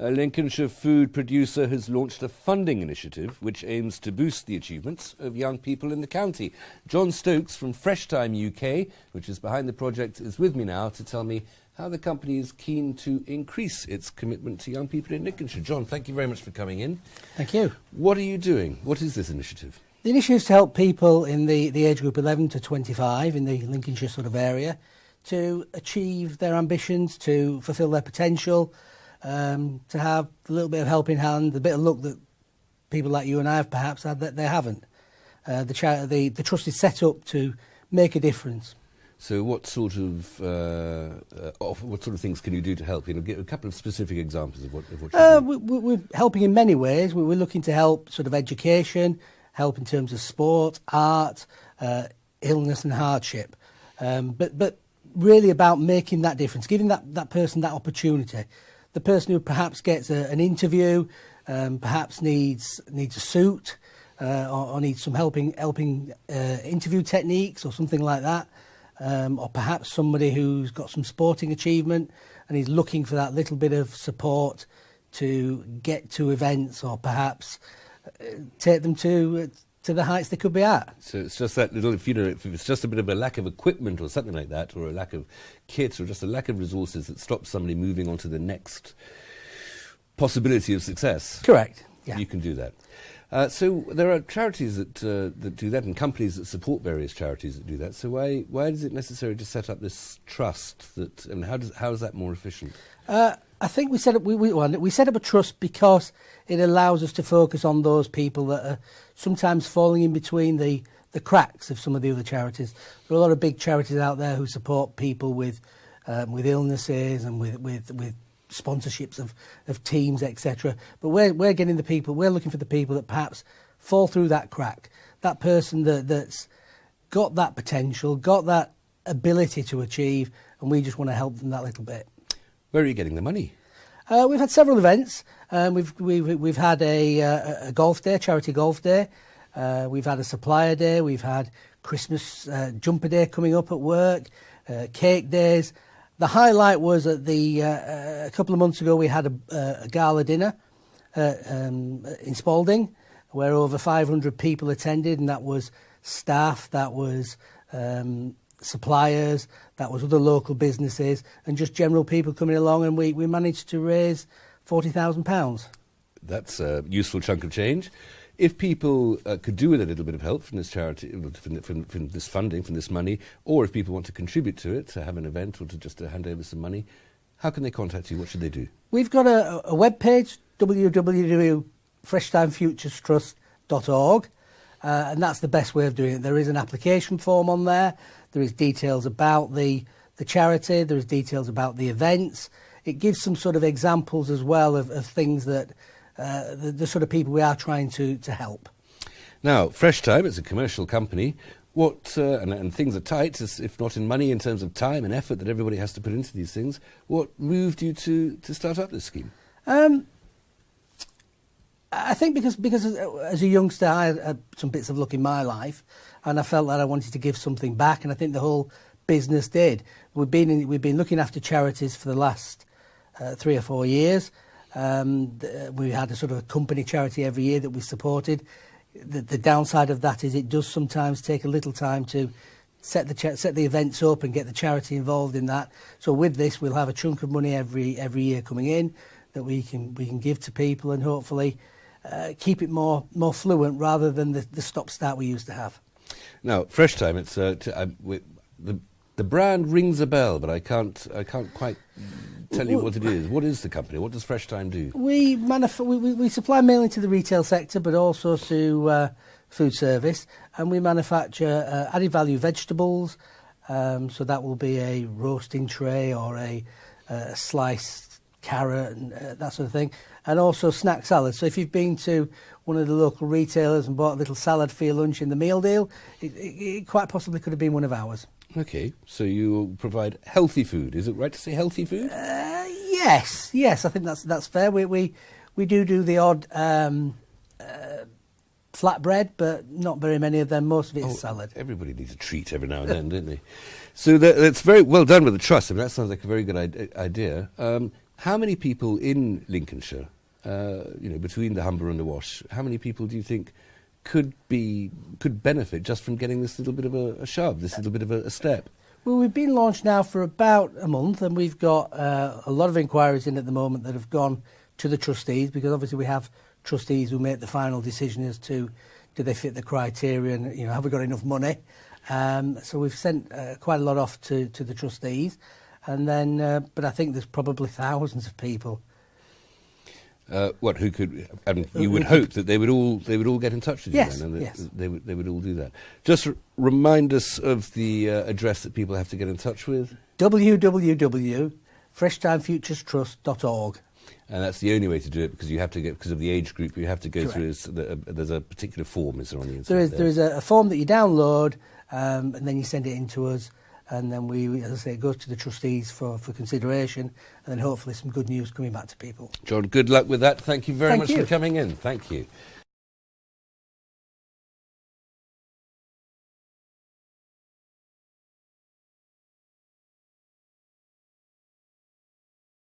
A Lincolnshire food producer has launched a funding initiative which aims to boost the achievements of young people in the county. John Stokes from Fresh Time UK, which is behind the project, is with me now to tell me how the company is keen to increase its commitment to young people in Lincolnshire. John, thank you very much for coming in. Thank you. What are you doing? What is this initiative? The initiative is to help people in the age group 11 to 25 in the Lincolnshire sort of area to achieve their ambitions, to fulfil their potential, to have a little bit of helping hand, a bit of luck that people like you and I have perhaps had that they haven't. The trust is set up to make a difference. So what sort of things can you do to help? You know, give a couple of specific examples of what you do. We're helping in many ways. We're looking to help sort of education, help in terms of sport, art, illness and hardship. But really about making that difference, giving that person that opportunity. The person who perhaps gets an interview, perhaps needs a suit, or needs some helping interview techniques or something like that, or perhaps somebody who's got some sporting achievement and is looking for that little bit of support to get to events or perhaps take them to the heights they could be at. So it's just that little, if it's just a bit of a lack of equipment or something like that, or a lack of kits or just a lack of resources that stops somebody moving on to the next possibility of success. Correct. Yeah. You can do that. So there are charities that do that and companies that support various charities that do that. So why is it necessary to set up this trust? And how is that more efficient? I think we set up a trust because it allows us to focus on those people that are sometimes falling in between the cracks of some of the other charities. There are a lot of big charities out there who support people with illnesses and with sponsorships of teams, etc. But we're looking for the people that perhaps fall through that crack. That person that's got that potential, got that ability to achieve, and we just want to help them that little bit. Where are you getting the money? We've had several events. We've had a golf day, charity golf day. We've had a supplier day. We've had Christmas jumper day coming up at work. Cake days. The highlight was at a couple of months ago we had a gala dinner in Spalding, where over 500 people attended, and that was staff, that was suppliers, that was other local businesses and just general people coming along, and we managed to raise £40,000. That's a useful chunk of change. If people could do with a little bit of help from this charity, from this funding, from this money, or if people want to contribute to it, to have an event or to hand over some money, how can they contact you? What should they do? We've got a web page, www.freshtimefuturestrust.org, and that's the best way of doing it. There is an application form on there. There is details about the charity. There is details about the events. It gives some sort of examples as well of things that the sort of people we are trying to help. Now, Fresh Time, it's a commercial company. And things are tight, if not in money, in terms of time and effort that everybody has to put into these things. What moved you to start up this scheme? I think because as a youngster I had some bits of luck in my life, and I felt that I wanted to give something back, and I think the whole business did. We've been looking after charities for the last 3 or 4 years. We had a sort of a company charity every year that we supported. The downside of that is it does sometimes take a little time to set the events up and get the charity involved in that. So with this, we'll have a chunk of money every year coming in that we can give to people, and hopefully keep it more fluent rather than the stop-start we used to have. Now, Fresh Time, it's the brand rings a bell, but I can't quite tell you what it is. What is the company? What does Fresh Time do? We supply mainly to the retail sector, but also to food service, and we manufacture added value vegetables. So that will be a roasting tray or a sliced carrot and that sort of thing, and also snack salads. So if you've been to one of the local retailers and bought a little salad for your lunch in the meal deal, it quite possibly could have been one of ours. Okay, so you provide healthy food. Is it right to say healthy food? Yes, I think that's fair. We do the odd flatbread, but not very many of them. Most of it is salad. Everybody needs a treat every now and then, don't they? So that's very well done with the trust. I mean, that sounds like a very good idea. How many people in Lincolnshire, between the Humber and the Wash, how many people do you think could benefit just from getting this little bit of a shove, this little bit of a step? Well, we've been launched now for about a month, and we've got a lot of inquiries in at the moment that have gone to the trustees, because obviously we have trustees who make the final decision as to do they fit the criteria and, have we got enough money. So we've sent quite a lot off to the trustees, and then, but I think there's probably thousands of people. Who could? You would hope that they would all get in touch with you, yes, then, and yes. they would all do that. Just remind us of the address that people have to get in touch with. www.freshtimefuturestrust.org. And that's the only way to do it, because you have to because of the age group. You have to go Correct. through. There's a particular form, is there, on the internet? There is a form that you download, and then you send it in to us, and then we, as I say, it goes to the trustees for consideration, and then hopefully some good news coming back to people. John, good luck with that. Thank you very much you. for coming in. Thank you.